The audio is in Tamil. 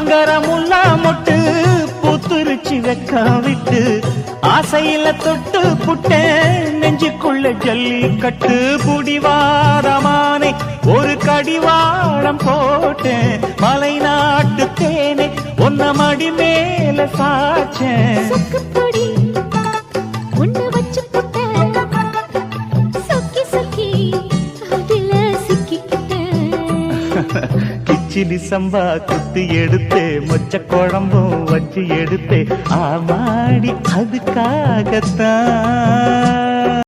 ஆத்தங்கர முல்லா மொட்டு பூத்துருச்சி வெக்கம் விட்டு ஆசையில தொட்டு புட்டேன் நெஞ்சுக்குள்ள ஜல்லிக்கட்டு புடிவாரமானே ஒரு கடிவாளம் போட்டேன் மலை நாட்டு தேனே ஒன்ன மடி மேல சாச்சேன் கிச்சிலி சம்பா குத்தி எடுத்தே மொச்ச குழம்பும் வச்சு எடுத்தே ஆமாடி அதுக்காகத்தான்